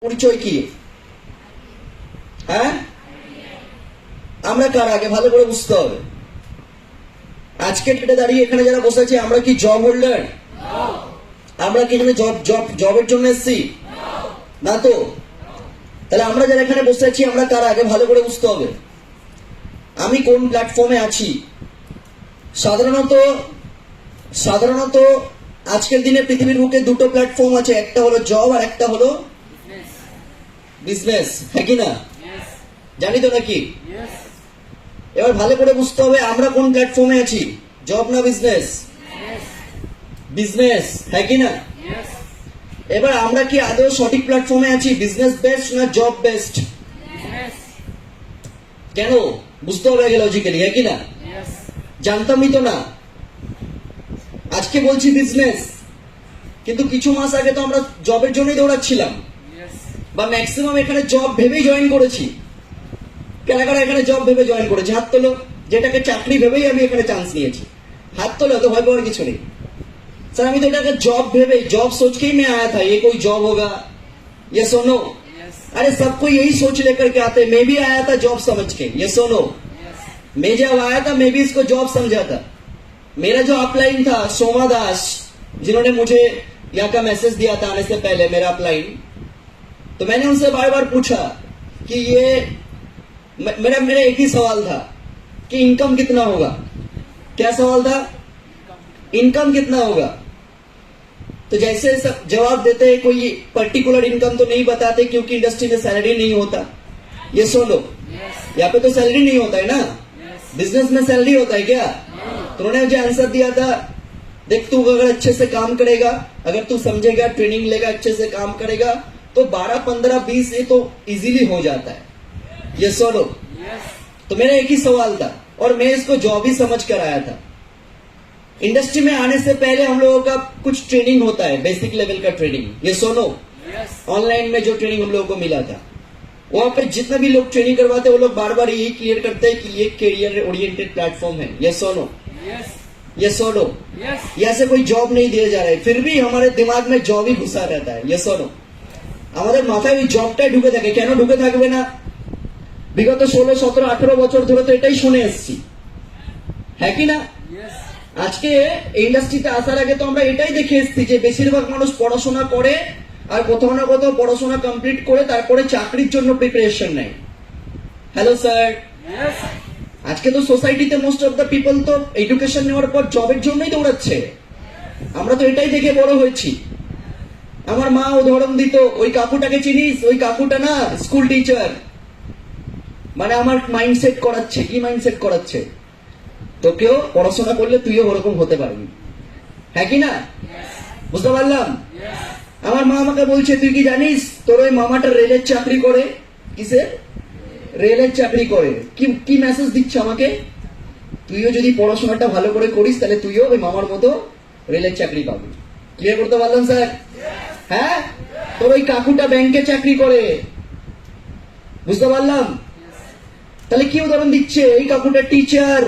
পরিচয় কি? হ্যাঁ, আমরা কার আগে ভালো করে বুঝতে হবে। আজকে ডেটে দাঁড়িয়ে এখানে যারা বসে আছি আমরা কি জব হোল্ডার? আমরা কি এখানে জবের জন্য এসেছি? না তো। তাহলে আমরা যারা এখানে বসে আছি আমরা কার আগে ভালো করে বুঝতে হবে। আমি কোন প্ল্যাটফর্মে আছি। সাধারণত আজকের দিনে পৃথিবীর বুকে দুটো প্ল্যাটফর্ম আছে, একটা হলো জব আর একটা হলো বিজনেস। হ্যাঁ কি না? জানি তো নাকি? এবার ভালো করে বুঝতে হবে আমরা কোন প্ল্যাটফর্মে আছি, জব না বিজনেস? বিজনেস। হ্যাঁ কি না? এবার আমরা কি আদৌ সঠিক প্ল্যাটফর্মে আছি, বিজনেস বেস্ট না জব বেস্ট? কেন বুঝতে হবে আগে লজিক্যালি। হ্যাঁ কি না? জানতামই তো না, আজকে বলছি বিজনেস, কিন্তু কিছু মাস আগে তো আমরা জবের জন্যই দৌড়াচ্ছিলাম, বা ম্যাক্সিমাম এখানে জব ভেবেই জয়েন করেছি। কারা কারা এখানে জব ভেবে জয়েন করেছে হাত তোলো। যেটাকে চাকরি ভেবেই আমি এখানে চান্স নিয়েছি, হাত তোলো। তো ভয় পাওয়ার কিছু নেই। सर আমি তো এটাকে जॉब भेवे जॉब सोच के ही मैं आया था, ये कोई जॉब होगा, ये सुनो। अरे सबको यही सोच लेकर के आते, मैं भी आया था जॉब समझ के, ये सुनो। मैं जब आया था मैं भी इसको जॉब समझा था। मेरा जो अपलाइन था सोमा दास, जिन्होंने मुझे यहाँ का मैसेज दिया था आने से पहले मेरा अपलाइन, तो मैंने उनसे बार बार पूछा कि ये मेरा एक ही सवाल था कि इनकम कितना होगा। क्या सवाल था? इनकम कितना होगा। तो जैसे सब जवाब देते हैं, कोई पर्टिकुलर इनकम तो नहीं बताते क्योंकि इंडस्ट्री में सैलरी नहीं होता। ये सुनो, यहाँ पे तो सैलरी नहीं होता है ना, बिजनेस में सैलरी होता है क्या? तो उन्होंने मुझे आंसर दिया था, देख तू अगर अच्छे से काम करेगा, अगर तू समझेगा, ट्रेनिंग लेगा, अच्छे से काम करेगा, तो 12, 15, 20 ये तो इजीली हो जाता है। ये सुनो। तो मेरा एक ही सवाल था और मैं इसको जॉब ही समझ कर आया था। इंडस्ट्री में आने से पहले हम लोगों का कुछ ट्रेनिंग होता है, बेसिक लेवल का ट्रेनिंग। ये सुनो, ऑनलाइन में जो ट्रेनिंग हम लोगों को मिला था, वहां पे जितने भी लोग ट्रेनिंग करवाते हैं वो लोग बार बार यही क्लियर करते हैं कि ये करियर ओरिएंटेड प्लेटफॉर्म है। ये सुनो, ये सुनो, यहाँ से कोई जॉब नहीं दिया जा रहा है, फिर भी हमारे दिमाग में जॉब ही घुसा रहता है। ये सुनो, আমাদের মাথায় ওই জবটাই ঢুকে থাকে। কেন ঢুকে থাকবে না? বিগত 16, 17, 18 বছর ধরে তো এটাই শুনে এসেছি। হ্যাঁ কি না? আজকে ইন্ডাস্ট্রিতে আসার আগে তো আমরা এটাই দেখে এসেছি যে বেশিরভাগ মানুষ পড়াশোনা করে আর কোথাও না কোথাও পড়াশোনা কমপ্লিট করে তারপরে চাকরির জন্য প্রিপারেশন নেয়। Hello sir. আজকে তো সোসাইটিতে মোস্ট অফ দ্য পিপল তো এডুকেশন নেওয়ার পর জবের জন্যই দৌড়াচ্ছে। আমরা তো এটাই দেখে বড় হয়েছি। আমার মা উদাহরণ দিত, ওই কাকুটাকে চিনিস? ওই কাকুটা না স্কুল টিচার। মানে আমার মাইন্ডসেট করাচ্ছে। কি মাইন্ডসেট করাচ্ছে? তোকেও পড়াশোনা করলে তুইও ওরকম হতে পারবি। হ্যাঁ কি না? বুঝতে পারলাম। আমার মা আমাকে বলছে, তুই কি জানিস তোর ওই মামাটা রেলের চাকরি করে? কিসে? রেলের চাকরি করে। কি মেসেজ দিচ্ছে আমাকে? তুইও যদি পড়াশোনাটা ভালো করে করিস তাহলে তুইও ওই মামার মতো রেলের চাকরি পাবি। ক্লিয়ার করতে পারলাম স্যার? হ্যাঁ, তোর ওই কাকুটা ব্যাংকে চাকরি করে। বুঝতে পারলাম। তাহলে কি উদাহরণ দিচ্ছে? এই কাকুটা টিচার,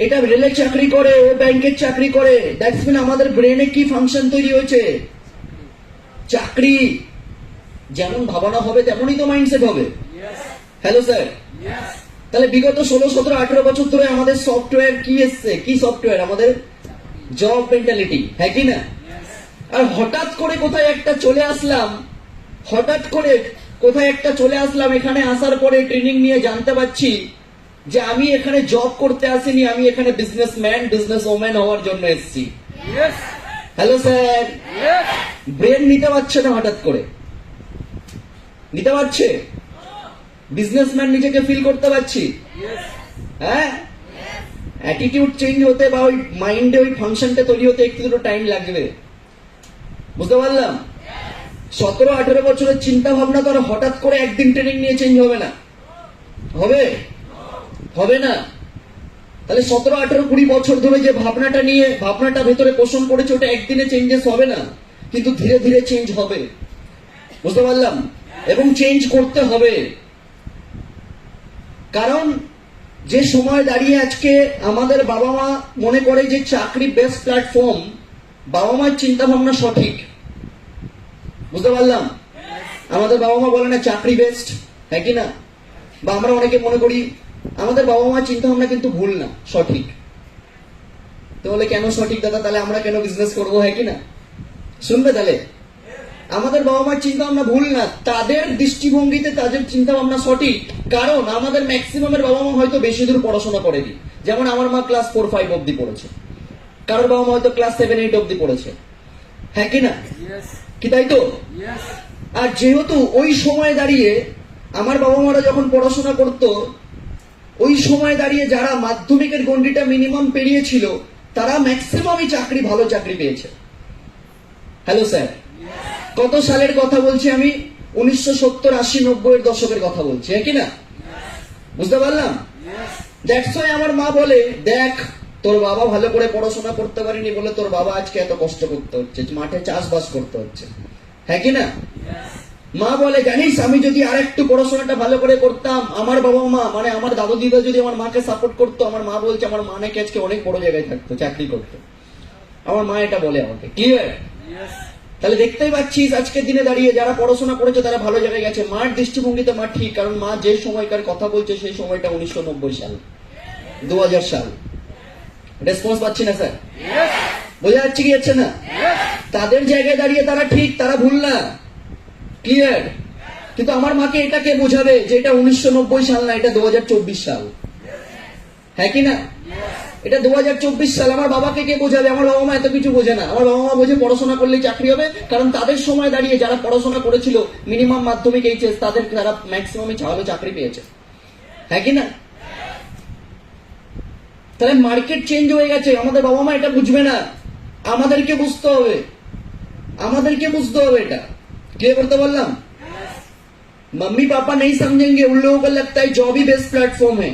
এটা রেলের চাকরি করে, ও ব্যাংকের চাকরি করে। দ্যাটস মিন আমাদের ব্রেনে কি ফাংশন তৈরি হয়েছে? চাকরি যেমন ভাবনা হবে তেমনই তো মাইন্ডসেট হবে। Hello sir. তাহলে বিগত 16, 17, 18 বছর ধরে আমাদের সফটওয়্যার কি এসছে? কি সফটওয়্যার? আমাদের জব মেন্টালিটি। হ্যাঁ কি না? আর হঠাৎ করে কোথায় একটা চলে আসলাম, এখানে আসার পরে ট্রেনিং নিয়ে জানতে পারছি যে আমি এখানে জব করতে আসিনি, আমি এখানে বিজনেসম্যান, বিজনেস ওম্যান হওয়ার জন্য এসেছি। Hello sir. ব্রেন নিতে পারছে না, হঠাৎ করে নিতে পারছে? বিজনেসম্যান নিজেকে ফিল করতে পারছি। হ্যাঁ, অ্যাটিটিউড চেঞ্জ হতে বা ওই মাইন্ডে ওই ফাংশনটা তৈরি হতে একটু দুটো টাইম লাগবে। বুঝতে পারলাম। 17, 18 বছরের চিন্তা ভাবনা তো হঠাৎ করে একদিন ট্রেনিং নিয়ে চেঞ্জ হবে না। হবে না। তাহলে 17, 18, 20 বছর ধরে যে ভাবনাটা ভেতরে পোষণ করেছে ওটা একদিনে চেঞ্জেস হবে না, কিন্তু ধীরে ধীরে চেঞ্জ হবে। বুঝতে পারলাম। এবং চেঞ্জ করতে হবে। কারণ যে সময় দাঁড়িয়ে আজকে আমাদের বাবা মা মনে করে যে চাকরি বেস্ট প্ল্যাটফর্ম, বাবা মার চিন্তা ভাবনা সঠিক। বুঝতে পারলাম। আমাদের বাবা মা বলে না চাকরি বেস্ট, হ্যাঁ কি না? বা আমরা অনেকে মনে করি আমাদের বাবা মা চিন্তা ভাবনা কিন্তু ভুল না, সঠিক। তো বলে কেন সঠিক দাদা, তাহলে আমরা কেন বিজনেস করবো, হ্যাঁ কি না? শুনবে তাহলে, আমাদের বাবা মার চিন্তা ভাবনা ভুল না, তাদের দৃষ্টিভঙ্গিতে তাদের চিন্তা ভাবনা সঠিক। কারণ আমাদের ম্যাক্সিমামের বাবা মা হয়তো বেশি দূর পড়াশোনা করেনি। যেমন আমার মা ক্লাস 4-5 অব্দি পড়েছে, কারোর বাবা মা হয়তো ক্লাস 7-8 অব্দি পড়েছে, হ্যাঁ কি না? কি তাই তো? আর যেহেতু ওই সময় দাঁড়িয়ে আমার বাবা মারা যখন পড়াশোনা করতো, ওই সময় দাঁড়িয়ে যারা মাধ্যমিকের গন্ডিটা মিনিমাম পেরিয়েছিল তারা ম্যাক্সিমামই চাকরি, ভালো চাকরি পেয়েছে। হ্যালো স্যার, কত সালের কথা বলছি আমি? 1970, 80, 90 এর দশকের কথা বলছি, হ্যাঁ কি না? বুঝতে পারলাম? দ্যাটস ওয়াই আমার মা বলে, দেখ তোর বাবা ভালো করে পড়াশোনা করতে পারেনি বলে তোর বাবা আজকে এত কষ্ট করতে হচ্ছে, মাঠে চাষবাস করতে হচ্ছে, হ্যাঁ কি না? মা বলে, জানিস আমি যদি আর একটু পড়াশোনাটা ভালো করে করতাম, আমার বাবা মা মানে আমার দাদু দিদা যদি আমার মাকে সাপোর্ট করতো, আমার মা বলছে আমার মা নাকি আজকে অনেক বড় জায়গায় থাকতো, চাকরি করতো। আমার মা এটা বলে আমাকে, ক্লিয়ার? তাহলে দেখতেই পাচ্ছিস আজকের দিনে দাঁড়িয়ে যারা পড়াশোনা করেছে তারা ভালো জায়গায় গেছে। মার দৃষ্টিভঙ্গিতে মা ঠিক, কারণ মা যে সময়কার কথা বলছে সেই সময়টা 1990 সাল, 2000 সাল। রেসপন্স পাচ্ছি না স্যার? বোঝা যাচ্ছে কি যাচ্ছে না? তাদের জায়গায় দাঁড়িয়ে তারা ঠিক, তারা ভুল না, ক্লিয়ার? কিন্তু আমার মাকে এটা কে বোঝাবে যে এটা 1990 সাল না, এটা 2024 সাল, হ্যাঁ কি না? এটা 2024 সাল। আমার বাবাকে কে বোঝাবে? আমার বাবা মা এত কিছু বোঝে না। আমার বাবা মা বোঝে পড়াশোনা করলেই চাকরি হবে, কারণ তাদের সময় দাঁড়িয়ে যারা পড়াশোনা করেছিল মিনিমাম মাধ্যমিক এইচএস, তারা ম্যাক্সিমামই ভালো চাকরি পেয়েছে, হ্যাঁ কি না? তাহলে মার্কেট চেঞ্জ হয়ে গেছে। আমাদের বাবা মা এটা বুঝবে না, আমাদেরকে বুঝতে হবে, আমাদেরকে বুঝতে হবে। এটা ক্লিয়ার করতে বললাম? मम्मी पापा नहीं समझेंगे, उन लोगों को लगता है जॉब ही बेस्ट प्लेटफॉर्म है।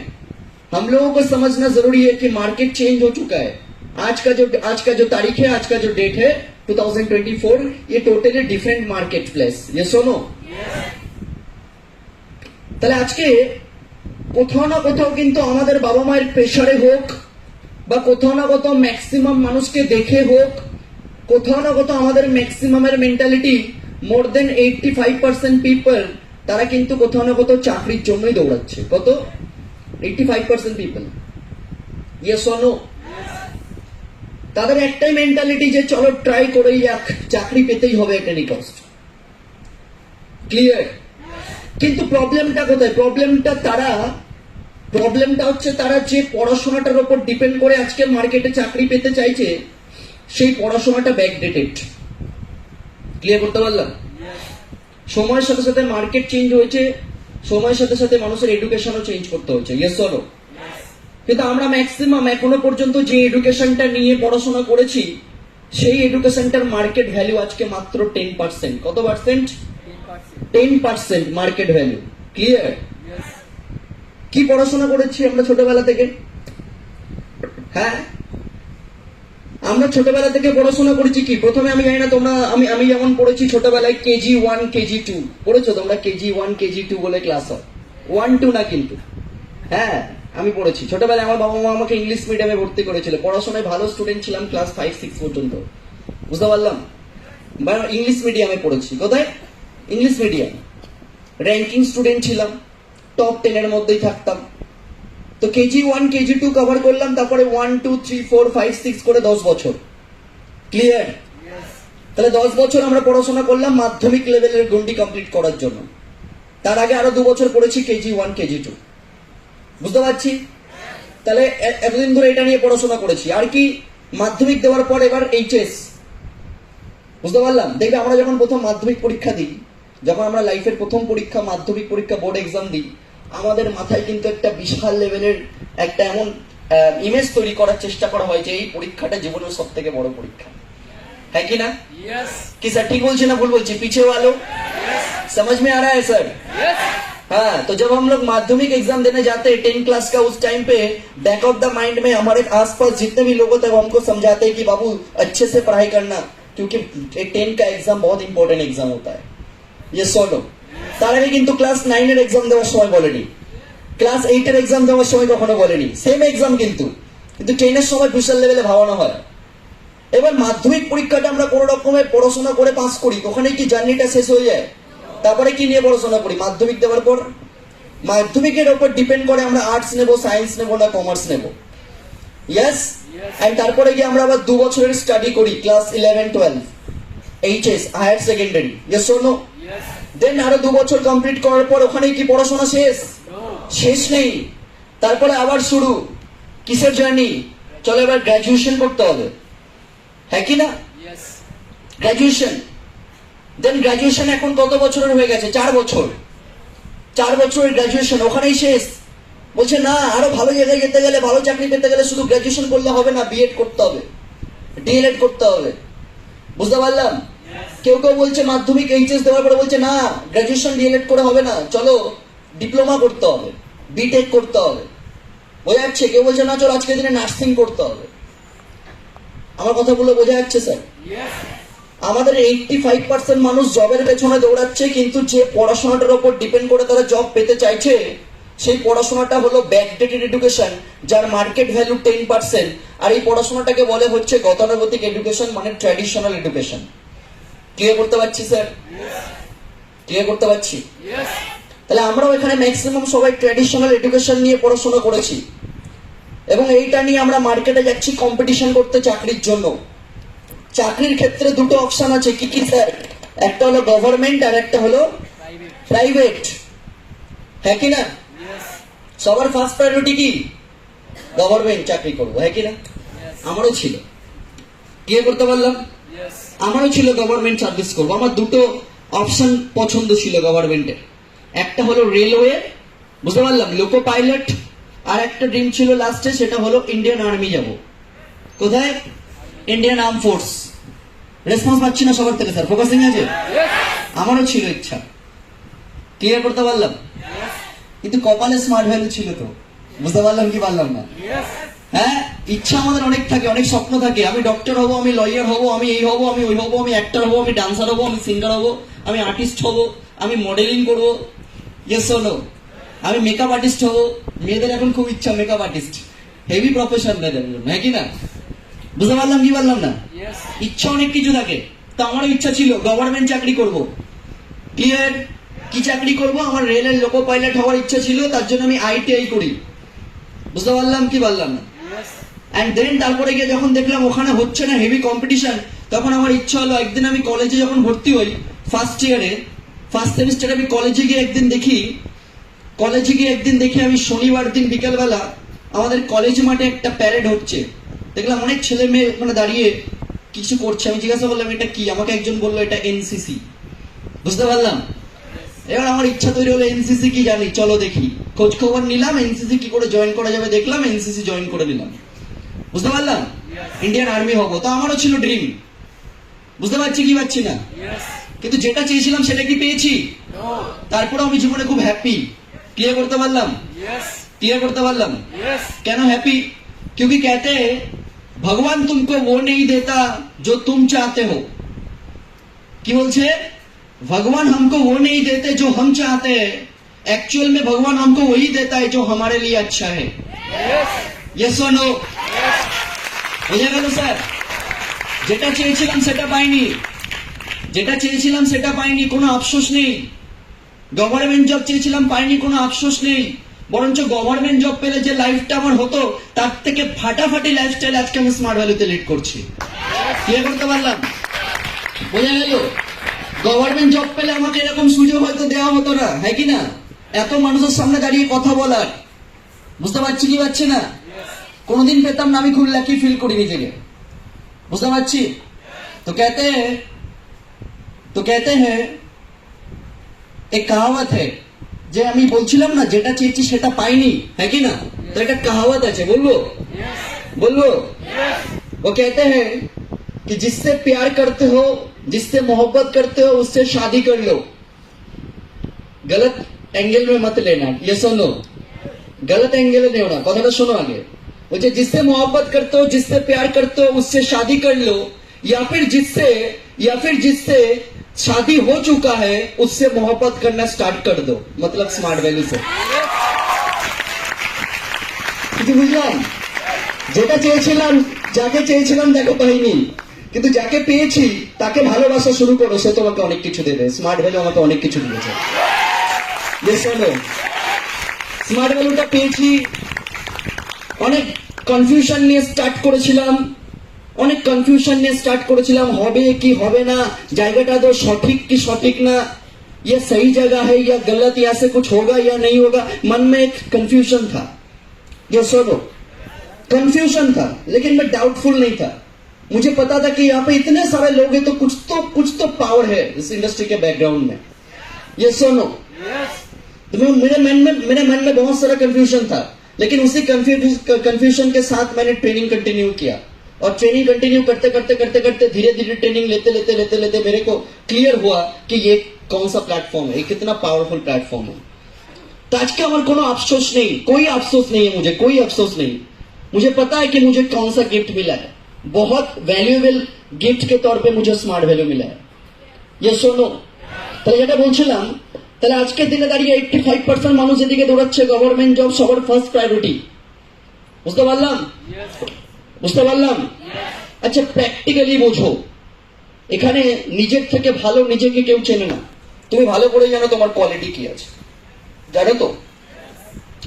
हम लोगों को समझना जरूरी है कि मार्केट चेंज हो चुका है। आज का जो तारीख है, आज का जो डेट है 2024, ये टोटली डिफरेंट मार्केट प्लेस। ये सुनो, তাহলে আজকে কোথাও না কোথাও কিন্তু আমাদের বাবা মায়ের প্রেসারে হোক বা কোথাও না কোথাও ম্যাক্সিমাম মানুষকে দেখে হোক, কোথাও না কোথাও আমাদের ম্যাক্সিমামের মেন্টালিটি, মোর দেন 85% পিপল, তারা কিন্তু কোথাও না কোথাও চাকরির জন্যই দৌড়াচ্ছে। কত? 85% পিপল। Yes or no? তাদের একটাই মেন্টালিটি যে চলো ট্রাই করেই যাক, চাকরি পেতেই হবে এট এনি কস্ট, ক্লিয়ার? কিন্তু প্রবলেমটা কোথায়? প্রবলেমটা হচ্ছে তারা যে পড়াশোনাটার উপর ডিপেন্ড করে আজকে মার্কেটে চাকরি পেতে চাইছে, সেই পড়াশোনাটা ব্যাকডেটেড। ক্লিয়ার করতে পারলাম? সময়ের সাথে সাথে মার্কেট চেঞ্জ হয়েছে, সময়ের সাথে সাথে মানুষের এডুকেশনও চেঞ্জ করতে হচ্ছে, ইয়েস অর নো? কিন্তু আমরা ম্যাক্সিমাম এখনো পর্যন্ত যে এডুকেশনটা নিয়ে পড়াশোনা করেছি, সেই এডুকেশনটার মার্কেট ভ্যালু আজকে মাত্র 10%। কত পার্সেন্ট? 10% market value, clear? কি পড়াশোনা করেছি আমরা ছোটবেলা থেকে? হ্যাঁ, আমরা ছোটবেলা থেকে পড়াশোনা করেছি কি? প্রথমে আমি জানি না তোমরা, আমি যেমন পড়েছি ছোটবেলায় KG1 KG2 পড়েছো তোমরা? KG1 KG2 বলে ক্লাস হয়, 1-2 না কিন্তু। হ্যাঁ, আমি পড়েছি ছোটবেলায়। আমার বাবা মা আমাকে ইংলিশ মিডিয়ামে ভর্তি করেছিল, পড়াশোনায় ভালো স্টুডেন্ট ছিলাম ক্লাস 5-6 পর্যন্ত, বুঝতে পারলাম? ইংলিশ মিডিয়ামে পড়েছি। কোথায়? English medium. র্যাঙ্কিং স্টুডেন্ট ছিলাম, টপ 10 এর মধ্যেই থাকতাম। তো KG1 KG2 কভার করলাম, তারপরে 1 2 3 4 5 6 করে 10 বছর, ক্লিয়ার? তাহলে 10 বছর আমরা পড়াশোনা করলাম মাধ্যমিক লেভেলের গন্ডি কমপ্লিট করার জন্য। তার আগে আরো 2 বছর পড়েছি KG1 KG2, বুঝতে পারছি? তাহলে এতদিন ধরে এটা নিয়ে পড়াশোনা করেছি। আর কি? মাধ্যমিক দেওয়ার পর এবার এইচএস, বুঝতে পারলাম? দেখবে আমরা যখন প্রথম মাধ্যমিক পরীক্ষা দিই, যখন আমরা লাইফের প্রথম পরীক্ষা মাধ্যমিক পরীক্ষা বোর্ড এক্সাম দিই, আমাদের মাথায় কিন্তু একটা বিশাল লেভেলের একটা এমন ইমেজ তৈরি করার চেষ্টা করা হয় যে এই পরীক্ষাটা জীবনের সব থেকে বড় পরীক্ষা, है कि ना? कि सर ठीक बोल ना भूल बोल? पीछे वालों समझ में आ रहा है सर? हाँ, तो जब हम लोग माध्यमिक एग्जाम देने जाते हैं 10 क्लास का, उस टाइम पे बैक ऑफ द माइंड में हमारे आसपास जितने भी लोग होते हैं वो हमको समझाते हैं कि बाबू अच्छे से पढ़ाई करना, क्योंकि 10 का एग्जाम बहुत इंपॉर्टेंट एग्जाम होता है। ये सुनो, তার আগে কিন্তু ক্লাস 9 এর এক্সাম দেওয়ার সময় বলেনি, ক্লাস 8 এর এক্সাম দেওয়ার সময় কখনো বলেনি, সেম এক্সাম কিন্তু 10 এর সময় বিশাল লেভেলে ভাবানো হয়। এবার মাধ্যমিক পরীক্ষাটা আমরা কোনো রকমের পড়াশোনা করে পাস করি, ওখানে কি জার্নিটা শেষ হয়ে যায়? তারপরে কি নিয়ে পড়াশোনা করি মাধ্যমিক দেওয়ার পর? মাধ্যমিকের ওপর ডিপেন্ড করে আমরা আর্টস নেব, সায়েন্স নেব না কমার্স নেব। ইয়েস। এন্ড তারপরে গিয়ে আমরা আবার 2 বছরের স্টাডি করি, class 11, 12, HS, higher secondary. Yes or no? Then আরো 2 বছর কমপ্লিট করার পর ওখানে কি পড়াশোনা শেষ? শেষ নেই। তারপরে আবার শুরু কিসের জার্নি? চলো এবার গ্রাজুয়েশন করতে হবে, হ্যাঁ কি না? গ্রাজুয়েশন। দেন গ্রাজুয়েশন এখন কত বছরের হয়ে গেছে? 4 বছর। 4 বছরের গ্রাজুয়েশন ওখানেই শেষ? বলছে না, আরো ভালো জায়গায় যেতে গেলে, ভালো চাকরি পেতে গেলে শুধু গ্রাজুয়েশন করলে হবে না, বিএড করতে হবে, ডিএলএড করতে হবে। বুঝতে পারলাম? কেউ কেউ বলছে মাধ্যমিক এইচএস দেওয়ার পরে বলছে না, গ্রাজুয়েশন ডিএলএড করে হবে না, চলো ডিপ্লোমা করতে হবে, বিটেক করতে হবে। বোঝা যাচ্ছে? কেউ বলছে না, চলো আজকের দিনে নার্সিং করতে হবে। আমার কথাগুলো বোঝা যাচ্ছে স্যার? আমাদের 85% মানুষ জবের পেছনে দৌড়াচ্ছে, কিন্তু যে পড়াশোনাটার উপর ডিপেন্ড করে তারা জব পেতে চাইছে সেই পড়াশোনাটা হলো ব্যাকডেটেড এডুকেশন, যার মার্কেট ভ্যালু 10%। আর এই পড়াশোনাটাকে বলে হচ্ছে গতানুগতিক এডুকেশন, মানে ট্র্যাডিশনাল এডুকেশন। ক্লিয়ার করতে পারছি স্যার? ক্লিয়ার করতে পারছি? তাহলে আমরাও এখানে ম্যাক্সিমাম সবাই ট্র্যাডিশনাল এডুকেশন নিয়ে পড়াশোনা করেছি, এবং এইটা নিয়ে আমরা মার্কেটে যাচ্ছি কম্পিটিশন করতে চাকরির জন্য। চাকরির ক্ষেত্রে দুটো অপশন আছে, কি কি স্যার? একটা হলো গভর্নমেন্ট আর একটা হলো প্রাইভেট, হ্যাঁ কি না? সবার ফার্স্ট প্রায়োরিটি কি? গভর্নমেন্ট চাকরি করবো, হ্যাঁ কি না? আমারও ছিল। ক্লিয়ার করতে পারলাম? আমারও ছিল গভর্নমেন্ট সার্ভিস করবো। আমার দুটো অপশন পছন্দ ছিল গভর্নমেন্টের। একটা হলো রেলওয়ে, বুঝতে পারলাম, লোকো পাইলট। আর একটা ড্রিম ছিল লাস্টে, সেটা হলো ইন্ডিয়ান আর্মি যাব। কোথায়? Indian arm force. রেসপন্স পাচ্ছি না সবার থেকে স্যার, ফোকাসিং আছে? আমারও ছিল ইচ্ছা। ক্লিয়ার করতে পারলাম? কিন্তু কপালে স্মার্ট ভ্যালু ছিল তো। বুঝতে পারলাম কি পারলাম না? হ্যাঁ, ইচ্ছা আমাদের অনেক থাকে, অনেক স্বপ্ন থাকে। আমি ডক্টর হব, আমি লয়ার হব, আমি এই হব, আমি ওই হব, আমি অ্যাক্টর হব, আমি ডান্সার হব, আমি সিঙ্গার হব, আমি আর্টিস্ট হব, আমি মডেলিং করবো। Yes or no? আমি মেকআপ আর্টিস্ট হব। মেয়েদের এখন খুব ইচ্ছা মেকআপ আর্টিস্ট, হেভি প্রফেশন মেয়েদের জন্য, হ্যাঁ কি না? বুঝতে পারলাম কি পারলাম না? ইচ্ছা অনেক কিছু থাকে। তো আমারও ইচ্ছা ছিল গভর্নমেন্ট চাকরি করব। ক্লিয়ার? কি চাকরি করব? আমার রেলের লোকো পাইলট হওয়ার ইচ্ছা ছিল, তার জন্য আমি আইটিআই করি। বুঝতে পারলাম কি পারলাম না? এন্ড দেন তারপরে গিয়ে যখন দেখলাম ওখানে হচ্ছে না, হেভি কম্পিটিশন, তখন আমার ইচ্ছা হলো একদিন আমি কলেজে যখন ভর্তি হই, ফার্স্ট ইয়ারে, ফার্স্ট সেমিস্টারে, আমি কলেজে গিয়ে একদিন দেখি আমি শনিবার দিন বিকেলবেলা আমাদের কলেজ মাঠে একটা প্যারেড হচ্ছে। দেখলাম অনেক ছেলে মেয়ে ওখানে দাঁড়িয়ে কিছু করছে। আমি জিজ্ঞাসা করলাম এটা কি? আমাকে একজন বললো এটা এনসিসি। বুঝতে পারলাম? এবার আমার ইচ্ছা তৈরি হলো এনসিসি কি জানি, চলো দেখি। খোঁজ খবর নিলাম, এনসিসি কি করে জয়েন করা যাবে দেখলাম, এনসিসি জয়েন করে নিলাম। বুঝতে পারলাম? ইন্ডিয়ান আর্মি হবো। তো আমারও ছিল ড্রিম। বুঝতে পারছি কি পাচ্ছি না? কিন্তু যেটা চেয়েছিলাম সেটা কি পেয়েছি? তারপরে আমি জীবনে খুব হ্যাপি। ক্লিয়ার করতে পারলাম? क्लियर करते पारलाम? क्या हैप्पी? क्योंकि कहते हैं भगवान तुमको वो नहीं देता जो तुम चाहते हो। कि बोलছে भगवान हमको वो नहीं देते जो हम चाहते हैं, एक्चुअल में भगवान हमको वही देता है जो हमारे लिए अच्छा है। यस और नो? বুঝে গেল স্যার? যেটা চেয়েছিলাম সেটা পাইনি, যেটা চেয়েছিলাম সেটা পাইনি, কোনো আফসোস নেই। গভর্নমেন্ট জব চেয়েছিলাম পাইনি, কোনো আফসোস নেই। বরঞ্চ গভর্নমেন্ট জব পেলে যে লাইফটা আমার হতো তার থেকে ফাটাফাটি লাইফস্টাইল আজকে আমি স্মার্ট ভ্যালুতে লিড করছি। ক্লিয়ার করতে পারলাম? বোঝা গেল? গভর্নমেন্ট জব পেলে আমাকে এরকম সুযোগ হয়তো দেওয়া হতো না, হ্যাঁ কি না? এত মানুষের সামনে দাঁড়িয়ে কথা বলার। বুঝতে পারছি কি পাচ্ছি না? কোনোদিন পেতাম না, আমি খুব লাকি ফিল করি নিজেকে। বুঝতে পারছি? তো कहते हैं एक कहावत है যে আমি বলছিলাম না যেটা চেয়েছি সেটা পাইনি, হ্যাঁ কি না? তো এটা कहावत আছে, বলবো? बोलो। वो कहते हैं कि जिससे प्यार करते हो, जिससे मोहब्बत करते हो, उससे शादी कर लो। गलत एंगल में मत लेना। ये सुनो, गलत एंगल में होना, कथाটা শোনো আগে। बोलते जिससे मोहब्बत करते हो, जिससे प्यार करते हो, उससे शादी कर लो, या फिर जिससे शादी हो चुका है उससे मोहब्बत करना स्टार्ट कर दो। मतलब स्मार्ट वैल्यू से বুঝলাম? যেটা চেয়েছিলাম, যাকে চেয়েছিলাম দেখো পাইনি, কিন্তু যাকে পেয়েছি তাকে ভালোবাসা শুরু করো, সে তোমাকে অনেক কিছু দেবে। স্মার্ট ভ্যালু আমাকে অনেক কিছু দিয়েছে। স্মার্ট ভ্যালুটা পেয়েছি, অনেক কনফিউশন নিয়ে স্টার্ট করেছিলাম, হবে কি হবে না, জায়গাটা তো সঠিক কি সঠিক না, ये सही जगह है या गलत, या से कुछ होगा या नहीं होगा, मन में एक कंफ्यूजन था। ये सुनो, कंफ्यूजन था, लेकिन मैं डाउटफुल नहीं था। मुझे पता था कि यहाँ पे इतने सारे लोग हैं, तो कुछ तो पावर है इस इंडस्ट्री के बैकग्राउंड में। ये सुनो, तो मेरे मन में बहुत सारा कंफ्यूजन था, लेकिन उसी कंफ्यूजन के साथ मैंने ट्रेनिंग कंटिन्यू किया, और ट्रेनिंग कंटिन्यू करते धीरे धीरे ट्रेनिंग लेते मेरे को क्लियर हुआ कि ये कौन सा प्लेटफॉर्म है, ये कितना पावरफुल प्लेटफॉर्म है। तो आज के हमारे कोनो अफसोस नहीं, कोई अफसोस नहीं है मुझे, कोई अफसोस नहीं। मुझे पता है कि मुझे कौन सा गिफ्ट मिला है, बहुत वैल्यूएबल गिफ्ट के तौर पे मुझे स्मार्ट वैल्यू मिला है। ये सुनो, তাহলে যেটা বলছিলাম, তাহলে আজকের দিনে দাঁড়িয়ে 85% মানুষ এদিকে দৌড়াচ্ছে গভর্নমেন্ট জব সবার ফার্স্ট প্রায়োরিটি। বুঝতে পারলাম? আচ্ছা, প্র্যাকটিক্যালি বোঝো, এখানে নিজের থেকে ভালো নিজেকে কেউ চেনে না। তুমি ভালো করে জানো তোমার কোয়ালিটি কি আছে, জানো তো?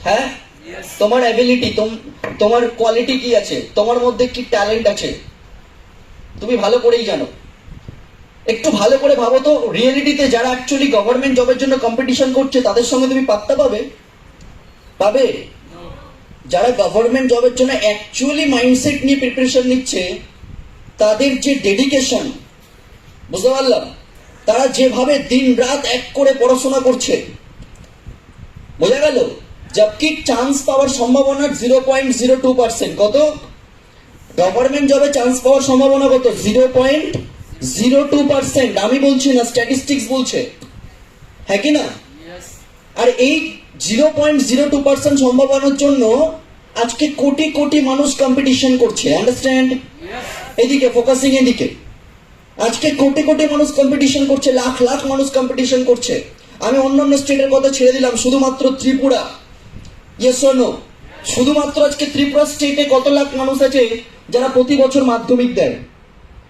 হ্যাঁ, তোমার অ্যাবিলিটি, তোমার কোয়ালিটি কি আছে, তোমার মধ্যে কি ট্যালেন্ট আছে, তুমি ভালো করেই জানো। একটু ভালো করে ভাবো তো, রিয়েলিটিতে যারা অ্যাকচুয়ালি গভর্নমেন্ট জবের জন্য কম্পিটিশন করছে তাদের সঙ্গে তুমি পাত্তা পাবে? যারা গভর্নমেন্ট জবের জন্য অ্যাকচুয়ালি মাইন্ডসেট নিয়ে প্রিপারেশন নিচ্ছে, তাদের যে ডেডিকেশন, বুঝতে পারলাম, তারা যেভাবে দিন রাত এক করে পড়াশোনা করছে, বোঝা গেল। জবকি চান্স পাওয়ার সম্ভাবনা 0.02%। কত? গভর্নমেন্ট জবে চান্স পাওয়ার সম্ভাবনা কত? 0.02%। আমি বলছি না, স্ট্যাটিস্টিক্স বলছে, হ্যাঁ কি না? আর এই 0.02% সম্ভাবনার জন্য আজকে কোটি কোটি মানুষ কম্পিটিশন করছে। আন্ডারস্ট্যান্ড? এদিকে ফোকাসিং, এদিকে আজকে কোটি কোটি মানুষ কম্পিটিশন করছে, লাখ লাখ মানুষ কম্পিটিশন করছে। আমি অন্যান্য স্টেটের কথা ছেড়ে দিলাম, শুধুমাত্র ত্রিপুরা, ইয়েস অর নো, শুধুমাত্র আজকে ত্রিপুরা স্টেটে কত লাখ মানুষ আছে যারা প্রতি বছর মাধ্যমিক দেয়,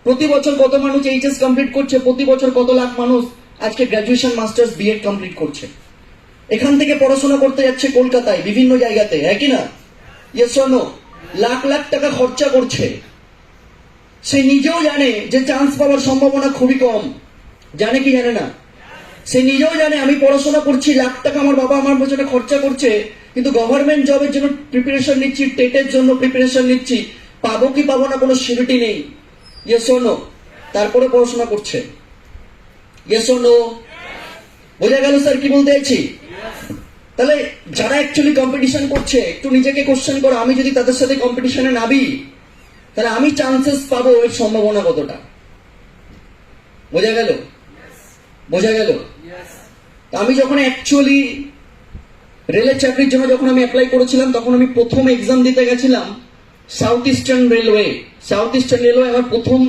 প্রতি বছর কত মানুষ এইচএস কমপ্লিট করছে, প্রতি বছর কত লাখ মানুষ আজকে গ্রাজুয়েশন মাস্টার্স বিএড কমপ্লিট করছে। এখান থেকে পড়াশোনা করতে যাচ্ছে কলকাতায়, বিভিন্ন জায়গাতে, হ্যাঁ কি না? Yes or no, lakh lakh টাকা খরচা করছে। সে নিজেও জানে যে চান্স পাওয়ার সম্ভাবনা খুবই কম, জানে কি জানে না? সে নিজেও জানে আমি পড়াশোনা করছি, লাখ টাকা আমার বাবা আমার পেছনে খরচা করছে, কিন্তু গভর্নমেন্ট জবের জন্য প্রিপারেশন নিচ্ছি, টেটের জন্য প্রিপারেশন নিচ্ছি, পাবো কি পাবো না কোনো সিউরিটি নেই। ইয়েস অর নো, তারপরে পড়াশোনা করছে। ইয়েস অর নো, বোঝা গেল স্যার কি বলতে চাইছি? তাহলে যারা অ্যাকচুয়ালি কম্পিটিশন করছে, একটু নিজেকে কোশ্চেন করো, আমি যদি তাদের সাথে কম্পিটিশনে নামি, তাহলে আমি চান্সেস পাবো, এর সম্ভাবনা কতটা? বোঝা গেল? আমি যখন অ্যাকচুয়ালি রেলের চাকরির জন্য যখন আমি অ্যাপ্লাই করেছিলাম, তখন আমি প্রথম এক্সাম দিতে গেছিলাম সাউথ ইস্টার্ন রেলওয়ে। আমার প্রথম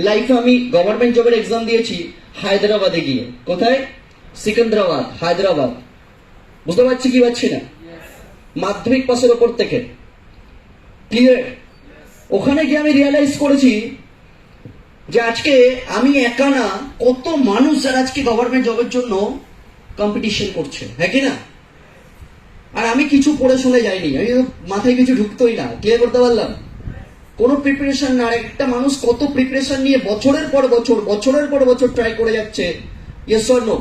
লাইফে আমি গভর্নমেন্ট জবের এক্সাম দিয়েছি হায়দ্রাবাদে গিয়ে। কোথায়? সিকান্দ্রাবাদ, হায়দ্রাবাদ। বুঝতে পারছি কি পাচ্ছি না? মাধ্যমিক পাসের ওপর থেকে, ক্লিয়ার? ওখানে গিয়ে আমি রিয়েলাইজ করেছি যে আজকে আমি একা না, কত মানুষ যারা আজকে গভর্নমেন্ট জবের জন্য কম্পিটিশন করছে, হ্যাঁ কি না? আর আমি কিছু পড়ে শুনে যাইনি, আমি মাথায় কিছু ঢুকতোই না। ক্লিয়ার করতে পারলাম? কোনো প্রিপারেশন না। আর একটা মানুষ কত প্রিপারেশন নিয়ে বছরের পর বছর ট্রাই করে যাচ্ছে, ইয়েস অর নো,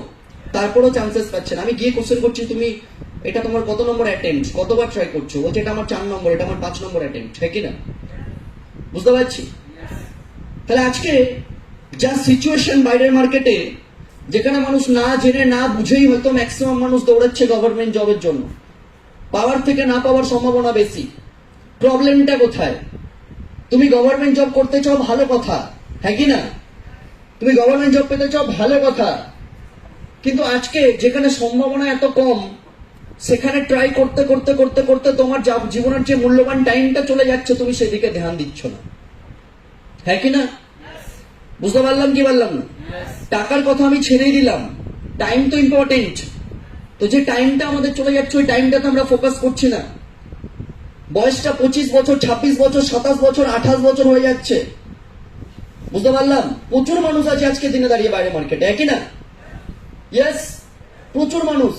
তারপরেও চান্সেস পাচ্ছে না। আমি গিয়ে কোশ্চেন করছি, তুমি এটা তোমার কত নম্বর অ্যাটেম্পট, কতবার ট্রাই করছো? বলছে এটা আমার 4 নম্বর, এটা আমার 5 নম্বর অ্যাটেম্পট, হ্যাঁ কি না? বুঝতে পারছি? তাহলে আজকে যা সিচুয়েশন বাইরের মার্কেটে, যেখানে মানুষ না জেনে না বুঝেই হয়তো ম্যাক্সিমাম মানুষ দৌড়াচ্ছে গভর্নমেন্ট জবের জন্য, পাওয়ার থেকে না পাওয়ার সম্ভাবনা বেশি। প্রবলেমটা কোথায়? তুমি গভর্নমেন্ট জব করতে চাও, ভালো কথা, হ্যাঁ কি না? তুমি গভর্নমেন্ট জব পেতে চাও, ভালো কথা, কিন্তু আজকে যেখানে সম্ভাবনা এত কম, সেখানে ট্রাই করতে করতে করতে করতে তোমার জীবনের যে মূল্যবান টাইমটা চলে যাচ্ছে, তুমি সেদিকে ধ্যান দিচ্ছ না, হ্যাঁ কি না? বুঝতে পারলাম কি পারলাম না? টাকার কথা আমি ছেড়েই দিলাম, টাইম তো ইম্পর্টেন্ট। তো যে টাইমটা আমাদের চলে যাচ্ছে, ওই টাইমটাতে আমরা ফোকাস করছি না। বয়সটা 25 বছর, 26 বছর, 27 বছর, 28 বছর হয়ে যাচ্ছে। বুঝতে পারলাম? প্রচুর মানুষ আছে আজকে দিনে দাঁড়িয়ে বাইরে মার্কেটে, একই না? ইয়েস, প্রচুর মানুষ।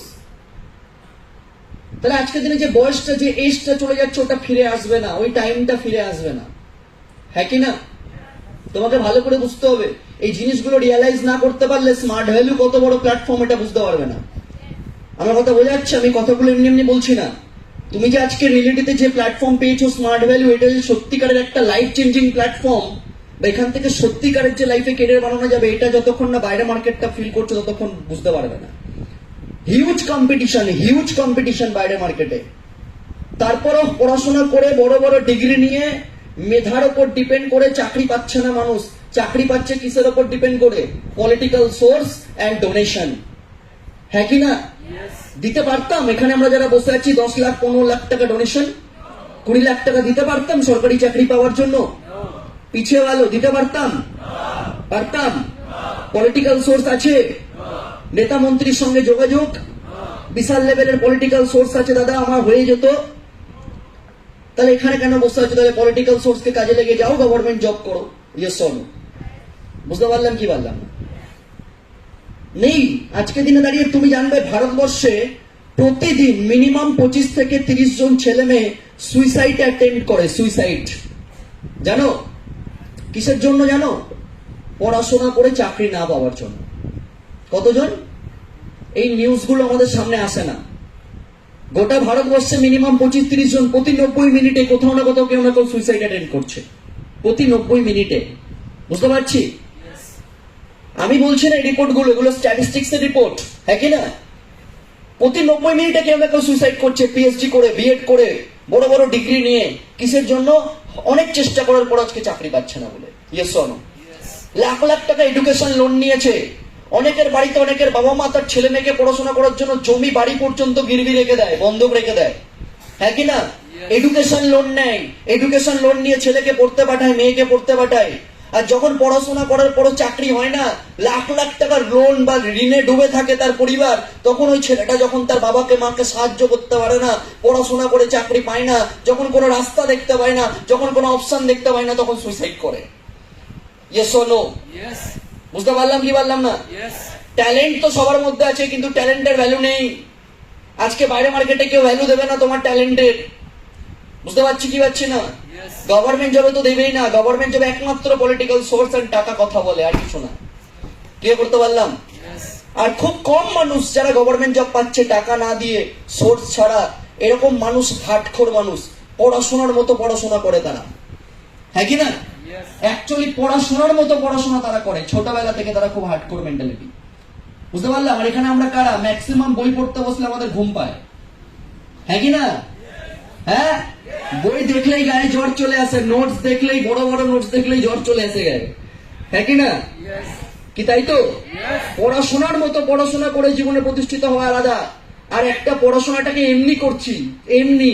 তাহলে আজকের দিনে যে বয়সটা, যে এজটা চলে যাচ্ছে, ওটা ফিরে আসবে না, ওই টাইমটা ফিরে আসবে না, হ্যাঁ কি না? তোমাকে ভালো করে বুঝতে হবে। এই জিনিসগুলো রিয়ালাইজ না করতে পারলে স্মার্ট ভ্যালু কত বড় প্ল্যাটফর্ম এটা বুঝতে পারবে না। আমার কথা বোঝা যাচ্ছে? আমি কথাগুলো এমনি এমনি বলছি না। তুমি যে আজকে রিয়েলিটিতে যে প্ল্যাটফর্ম পেয়েছো স্মার্ট ভ্যালু, এটা যে সত্যিকারের একটা লাইফ চেঞ্জিং প্ল্যাটফর্ম, বা এখান থেকে সত্যিকারের যে লাইফে কেরিয়ার বানানো যাবে, এটা যতক্ষণ না বাইরে মার্কেটটা ফিল করছো ততক্ষণ বুঝতে পারবে না। হিউজ কম্পিটিশন বাইরে মার্কেটে। তারপরও পড়াশোনা করে বড় বড় ডিগ্রি নিয়ে মেধার উপর ডিপেন্ড করে চাকরি পাচ্ছে না মানুষ। চাকরি পাচ্ছে কিসের উপর ডিপেন্ড করে? পলিটিক্যাল সোর্স অ্যান্ড ডোনেশন, হ্যাঁ কি না? দিতে পারতাম এখানে আমরা যারা বসে আছি 10 লাখ 15 লাখ টাকা ডোনেশন, 20 লাখ টাকা দিতে পারতাম সরকারি চাকরি পাওয়ার জন্য? পিছিয়ে গেল, দিতে পারতাম? পারতাম? পলিটিক্যাল সোর্স আছে, নেতা মন্ত্রীর সঙ্গে যোগাযোগ, বিশাল লেভেলের পলিটিক্যাল সোর্স আছে, দাদা আমার হয়ে যেত। তাহলে এখানে কেন বসে আছো? তাহলে পলিটিক্যাল সোর্সকে কাজে লেগে যাও, গভর্নমেন্ট জব করো। Yes or no? বুঝতে পারলাম কি পারলাম না? নেই। আজকে দিনে দাঁড়িয়ে তুমি জানবে ভারতবর্ষে প্রতিদিন মিনিমাম 25 থেকে 30 জন ছেলে মেয়ে সুইসাইড অ্যাটেম্প্ট করে। সুইসাইড জানো কিসের জন্য? জানো? পড়াশোনা করে চাকরি না পাওয়ার জন্য। কতজন? এই নিউজগুলো আমাদের সামনে আসে না। গোটা ভারতবর্ষে মিনিমাম 25-30 জন প্রতি 90 মিনিটে কোথাও না কোথাও কেউ না কেউ সুইসাইড অ্যাটেম্প করছে, প্রতি 90 মিনিটে। বুঝতে পারছি? আমি বলছি না এই রিপোর্টগুলো, এগুলো স্ট্যাটিস্টিক্স এর রিপোর্ট, হ্যাঁ কি না? প্রতি 90 মিনিটে কেউ না কেউ সুইসাইড করছে, পিএইচডি করে, বিএড করে, বড় বড় ডিগ্রি নিয়ে। কিসের জন্য? অনেক চেষ্টা করার পর আজকে চাকরি পাচ্ছে না বলে। Yes or no? Lakh lakh টাকা এডুকেশন লোন নিয়েছে, অনেকের বাড়িতে অনেকের বাবা মা তার ছেলে মেয়েকে পড়াশোনা করার জন্য জমি বাড়ি পর্যন্ত গিরবি রেখে দেয়, বন্ধক রেখে দেয়, হ্যাঁ কি না? এডুকেশন লোন নেয়, এডুকেশন লোন নিয়ে ছেলেকে পড়তে পাঠায়, মেয়েকে পড়তে পাঠায়। আর যখন পড়াশোনা করার পরও চাকরি হয় না, লাখ লাখ টাকার লোন বা ঋণে ডুবে থাকে তার পরিবার, তখন ওই ছেলেটা যখন তার বাবাকে মাকে সাহায্য করতে পারে না, পড়াশোনা করে চাকরি পায় না, যখন কোনো রাস্তা দেখতে পায় না, যখন কোনো অপশন দেখতে পায় না, তখন সুইসাইড করে। Yes or no? বুঝতে পারলাম কি পারলাম না? ট্যালেন্ট তো সবার মধ্যে আছে, কিন্তু ট্যালেন্টের ভ্যালু নেই। আজকে বাইরে মার্কেটে কেউ ভ্যালু দেবে না তোমার ট্যালেন্টের। বুঝতে পারছি কি পাচ্ছি না? গভর্নমেন্ট জবে তো দেবেই না। গভর্নমেন্ট জবে একমাত্র পলিটিক্যাল সোর্স এন্ড টাকা কথা বলে, আর কিছু না। ক্লিয়ার করতে পারলাম? আর খুব কম মানুষ যারা গভর্নমেন্ট জব পাচ্ছে টাকা না দিয়ে, সোর্স ছাড়া। এরকম মানুষ হার্ডকোর মানুষ, পড়াশোনার মতো পড়াশোনা করে তারা, হ্যাঁ কি না? অ্যাকচুয়ালি পড়াশোনার মতো পড়াশোনা তারা করে, ছোটবেলা থেকে তারা খুব হার্ডকোর মেন্টালিটি। বুঝতে পারলাম? আর এখানে আমরা কারা? ম্যাক্সিমাম বই পড়তে বসলে আমাদের ঘুম পায়, হ্যাঁ কি না? হ্যাঁ, বই দেখলেই গায়ে জ্বর চলে আসে, নোটস দেখলেই, বড় বড় নোটস দেখলেই জ্বর চলে আসে গায়ে, হ্যাঁ কি না? কি তাই তো? পড়াশোনার মতো পড়াশোনা করে জীবনে প্রতিষ্ঠিত হওয়া আলাদা, আর একটা পড়াশোনাটাকে এমনি করছি। এমনি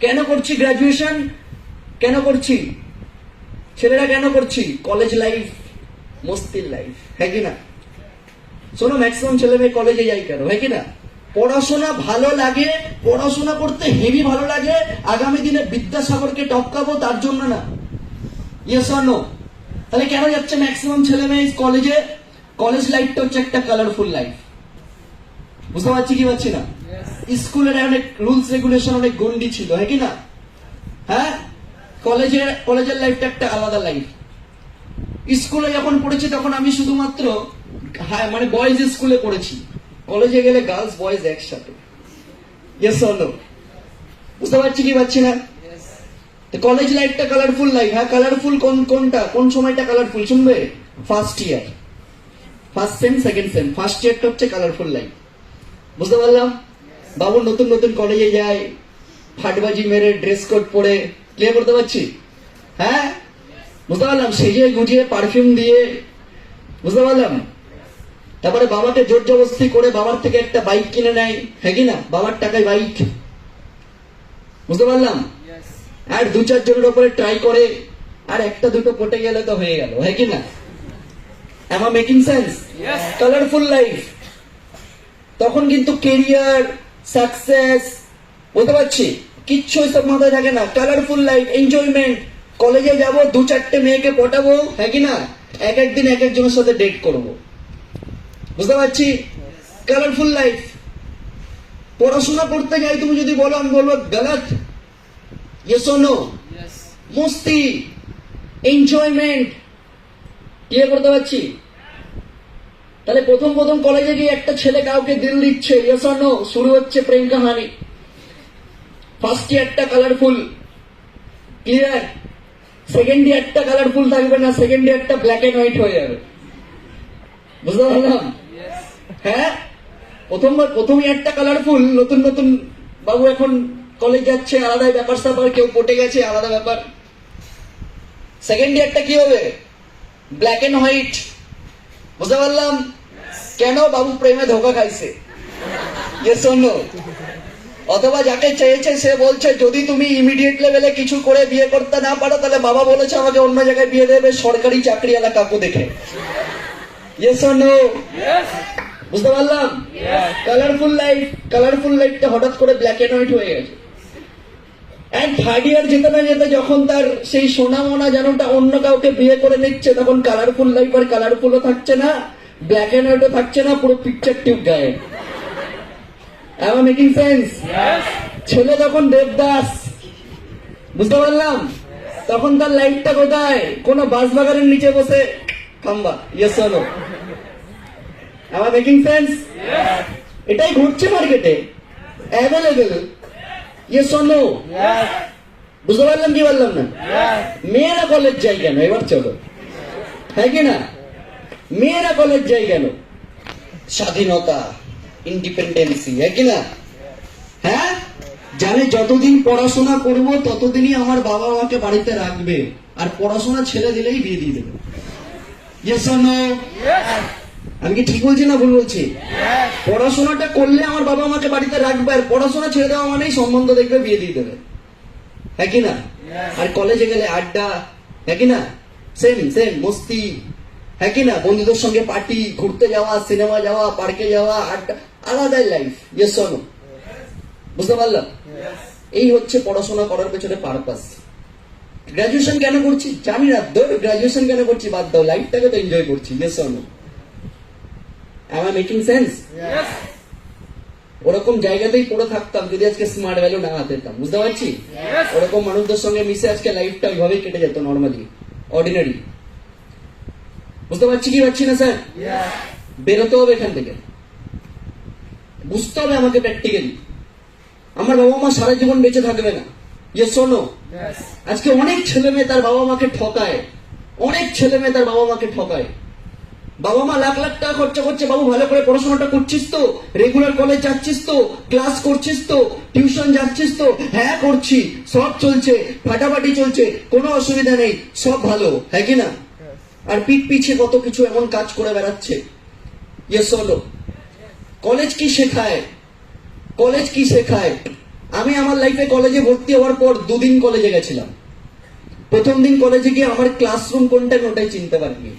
কেন করছি? গ্রাজুয়েশন কেন করছি? ছেলেরা কেন করছি? কলেজ লাইফ, মস্তির লাইফ, হ্যাঁ কি না? শোনো, ম্যাক্সিমাম ছেলে মেয়ে কলেজে যাই কেন, হ্যাঁ কি না? পড়াশোনা ভালো লাগে, পড়াশোনা করতে হেভি ভালো লাগে, আগামী দিনে বিদ্যাসাগরকে টপকাবো তার জন্য না। Yes or no? তাহলে কেন যাচ্ছে ম্যাক্সিমাম ছেলে মেয়ে কলেজে? কলেজ লাইফটা হচ্ছে একটা কালারফুল লাইফ। বুঝতে পারছি কি পাচ্ছি না? স্কুলের অনেক রুলস রেগুলেশন, অনেক গন্ডি ছিল, হ্যাঁ কি না? হ্যাঁ, কলেজের লাইফটা একটা আলাদা লাইফ। স্কুলে যখন পড়েছি তখন আমি শুধুমাত্র মানে বয়েজ স্কুলে পড়েছি, কলেজে গেলে গার্লস বয়েজ একসাথে। Yes or no? বুঝতে পারছি কি পাচ্ছি না? কলেজ লাইফটা কালারফুল লাইফ। হ্যাঁ, কালারফুল কোনটা, কোন সময়টা কালারফুল শুনবে? First year, first sem, second sem, first ইয়ারটা হচ্ছে কালারফুল লাইফ। বুঝতে পারলাম? বাবু নতুন নতুন কলেজে যায়, ফাটবাজি মেরে, ড্রেস কোড পরে। ক্লিয়ার করতে পারছি? হ্যাঁ, বুঝতে পারলাম? সেজে গুজিয়ে, পারফিউম দিয়ে, বুঝতে পারলাম? তারপরে বাবাকে জোর জবরদস্তি করে বাবার থেকে একটা বাইক কিনে নেয়, হ্যাঁ কি না? বাবার টাকায় বাইক। বুঝতে পারলাম? আর 2-4 জনের উপরে ট্রাই করে, আর একটা দুটো পটে গেলে তো হয়ে গেল, হ্যাঁ কি না? Am I making sense? Colourful life. তখন কিন্তু কেরিয়ার, সাকসেস, বলতে পারছি, কিচ্ছু এসব মাথায় থাকে না। কালারফুল লাইফ, এনজয়মেন্ট, কলেজে যাব, 2-4টে মেয়েকে পটাবো, হ্যাঁ কি না, এক একদিন এক একজনের সাথে ডেট করব। বুঝতে পারছি? Colourful life. পড়াশোনা করতে যাই, তুমি যদি বলো, আমি বলবো গলত। Yes or no? মস্তি, এনজয়মেন্ট, ইয়ে করতে পারছি। তাহলে প্রথম প্রথম কলেজে গিয়ে একটা ছেলে কাউকে দিল দিচ্ছে, ইয়েস অর নো, শুরু হচ্ছে প্রেম কাহানি। ফার্স্ট ইয়ারটা কালারফুল, ক্লিয়ার। সেকেন্ড ইয়ারটা কালারফুল থাকবে না, সেকেন্ড ইয়ারটা ব্ল্যাক এন্ড হোয়াইট হয়ে যাবে। বুঝতে পারলাম? হ্যাঁ, প্রথম ইয়ারটা কালারফুল, নতুন নতুন বাবু এখন কলেজ যাচ্ছে, আলাদা ব্যাপার স্যাপার, কেউ পটে গেছে, আলাদা ব্যাপার। সেকেন্ড ইয়ারটা কি হবে? Black and white. বুঝতে পারলাম? কেন? বাবু প্রেমে ধোকা খাইছে, ইয়েস অর নো? অথবা যাকে চেয়েছে সে বলছে যদি তুমি ইমিডিয়েট লেভেলে কিছু করে বিয়ে করতে না পারো, তাহলে বাবা বলেছে আমাকে অন্য জায়গায় বিয়ে দেবে, সরকারি চাকরিওয়ালা কাকু দেখে। Yes or no? বুঝতে পারলাম? কালারফুল লাইফ, কালারফুল লাইফটা হঠাৎ করে ব্ল্যাক এন্ড হোয়াইট হয়ে গেছে। এন্ড থার্ড ইয়ার যেতে না যেতে যখন তার সেই সোনা মোনা যেনটা অন্য কাউকে বিয়ে করে নিচ্ছে, তখন কালারফুল লাইফ আর কালারফুলও থাকছে না, ব্ল্যাক এন্ড হোয়াইটও থাকছে না, পুরো পিকচার টিউব গায়ে। Am I making sense? ছেলে তখন দেবদাস। বুঝতে পারলাম? তখন তার লাইফটা কোথায়? কোন বাঁশবাগানের নিচে বসে খাম্বা। Yes or no? Am I making sense? এটাই ঘটছে মার্কেটে, অ্যাভেলেবেল। Yes or no? বুঝতে পারলাম কি বললাম না? মেয়েরা কলেজ যাই কেন? এবার চলো, হ্যাঁ কি না? মেয়েরা কলেজ যাই কেন? স্বাধীনতা, ইন্ডিপেন্ডেন্সি, হ্যাঁ কি না? হ্যাঁ, জানে যতদিন পড়াশোনা করব ততদিনই আমার বাবা আমাকে বাড়িতে রাখবে, আর পড়াশোনা ছেড়ে দিলেই বিয়ে দিয়ে দেবে। Yes or no? আমি কি ঠিক বলছি না ভুল বলছি? পড়াশোনাটা করলে আমার বাবা আমাকে বাড়িতে রাখবে, আর পড়াশোনা ছেড়ে দেওয়া মানেই সম্বন্ধ দেখবে, বিয়ে দিয়ে দেবে, হ্যাঁ কি না? আর কলেজে গেলে আড্ডা, হ্যাঁ কি না? সেম সেম মস্তি, হ্যাঁ কি না? বন্ধুদের সঙ্গে পার্টি, ঘুরতে যাওয়া, সিনেমা যাওয়া, পার্কে যাওয়া, আড্ডা, আলাদাই লাইফ। Yes or no? বুঝতে পারলাম? এই হচ্ছে পড়াশোনা করার পেছনে পারপাস। গ্রাজুয়েশন কেন করছি জানি না, গ্রাজুয়েশন কেন করছি বাদ দাও, লাইফটাকে তো এনজয় করছি। Yes or no? Am I making sense? ওরকম জায়গাতেই পড়ে থাকতাম যদি আজকে স্মার্ট ভ্যালু না পেতাম। বুঝতে পারছি? ওরকম মানুষদের সঙ্গে মিশে আজকে লাইফটা ওইভাবেই কেটে যেত, নর্মালি, অর্ডিনারি। বুঝতে পারছি কি পারছি না স্যার? বেরোতে হবে এখান থেকে, বুঝতে হবে আমাকে প্র্যাকটিক্যালি। আমার বাবা মা সারা জীবন বেঁচে থাকবে না। Yes or no? আজকে অনেক ছেলে মেয়ে তার বাবা মাকে ঠকায়, অনেক ছেলে মেয়ে তার বাবা মাকে ঠকায়। বাবা মা লাখ লাখ টাকা খরচা করছে, বাবু ভালো করে পড়াশোনাটা করছিস তো, রেগুলার কলেজ যাচ্ছিস তো, ক্লাস করছিস তো, টিউশন যাচ্ছিস তো? হ্যাঁ করছি, সব চলছে, ফাটাফাটি চলছে, কোনো অসুবিধা নেই, সব ভালো, হ্যাঁ কি না? আর পিঠ পিছিয়ে কত কিছু এমন কাজ করে বেড়াচ্ছে। Yes or no? কলেজ কি শেখায়? কলেজ কি শেখায়? আমি আমার লাইফে কলেজে ভর্তি হওয়ার পর 2 দিন কলেজে গেছিলাম। প্রথম দিন কলেজে গিয়ে আমার ক্লাসরুম কোনটা ওটাই চিনতে পারিনি।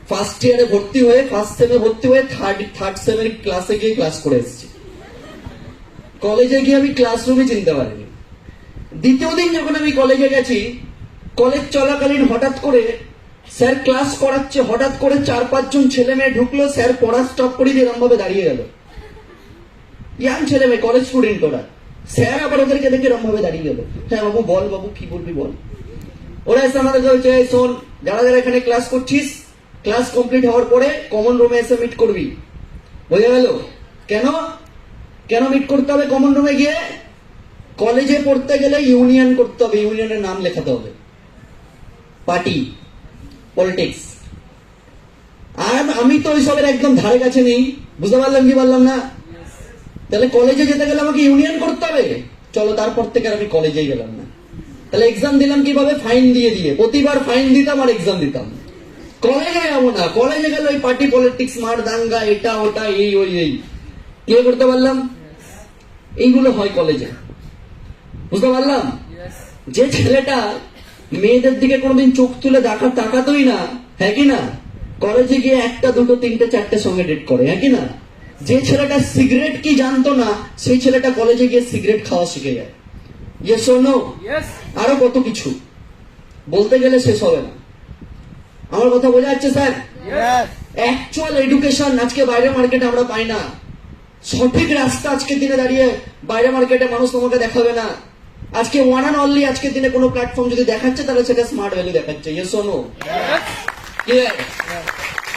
ফার্স্ট ইয়ারে ভর্তি হয়ে, ফার্স্ট সেমে ভর্তি হয়ে, থার্ড সেমের ক্লাসে গিয়ে ক্লাস করে এসেছি। কলেজে গিয়ে আমি ক্লাসরুমই চিনতে পারিনি। দ্বিতীয় দিন যখন আমি কলেজে গেছি, কলেজ চলাকালীন হঠাৎ করে স্যার ক্লাস করাচ্ছে, হঠাৎ করে 4-5 জন ছেলে মেয়ে ঢুকলো, স্যার পড়া স্টপ করে দিয়ে এরম ভাবে দাঁড়িয়ে গেল। ইয়াং ছেলে মেয়ে, কলেজ স্টুডেন্ট ওরা। স্যার আবার ওদেরকে দেখে এরম ভাবে দাঁড়িয়ে গেল। হ্যাঁ বাবু বল, বাবু কি বলবি বল। ওরা এসে আমাদের বলছে, শোন, যারা যারা এখানে ক্লাস করছিস, ক্লাস কমপ্লিট হওয়ার পরে কমন রুমে এসে মিট করবি। বোঝা গেল? কেন কেন মিট করতে হবে কমন রুমে গিয়ে? কলেজে পড়তে গেলে ইউনিয়ন করতে হবে, ইউনিয়নের নাম লেখাতে হবে, পার্টি, পলিটিক্স। আর আমি তো ওইসবের একদম ধারে কাছে নেই। বুঝতে পারলাম কি বললাম না? তাহলে কলেজে যেতে গেলে আমাকে ইউনিয়ন করতে হবে। চলো, তারপর থেকে আর আমি কলেজেই গেলাম না। তাহলে এক্সাম দিলাম কিভাবে? ফাইন দিয়ে দিয়ে। প্রতিবার ফাইন দিতাম আর এক্সাম দিতাম। কলেজে যাবো না, কলেজে গেলে ওই পার্টি পলিটিক্স, মার দাঙ্গা, এটা ওটা, এই ওই এই। ক্লিয়ার করতে পারলাম? এইগুলো হয় কলেজে। বুঝতে পারলাম? যে ছেলেটা মেয়েদের দিকে কোনোদিন চোখ তুলে তাকাতোই না, হ্যাঁ কি না, কলেজে গিয়ে 1টা 2টো 3টে 4টের সঙ্গে ডেট করে, হ্যাঁ কি না? যে ছেলেটা সিগারেট কি জানতো না, সেই ছেলেটা কলেজে গিয়ে সিগারেট খাওয়া শিখে যায়। Yes or no? আরো কত কিছু। বলতে গেলে শেষ হবে না। আমার কথা বোঝা যাচ্ছে স্যার? অ্যাকচুয়াল এডুকেশন আজকে বাইরে মার্কেটে আমরা পাই না। সঠিক রাস্তা আজকের দিনে দাঁড়িয়ে বাইরে মার্কেটে মানুষ তোমাকে দেখাবে না। আজকে ওয়ান অ্যান্ড অনলি আজকের দিনে কোনো প্ল্যাটফর্ম যদি দেখাচ্ছে তাহলে সেটা স্মার্ট ভ্যালু দেখাচ্ছে। Yes or no?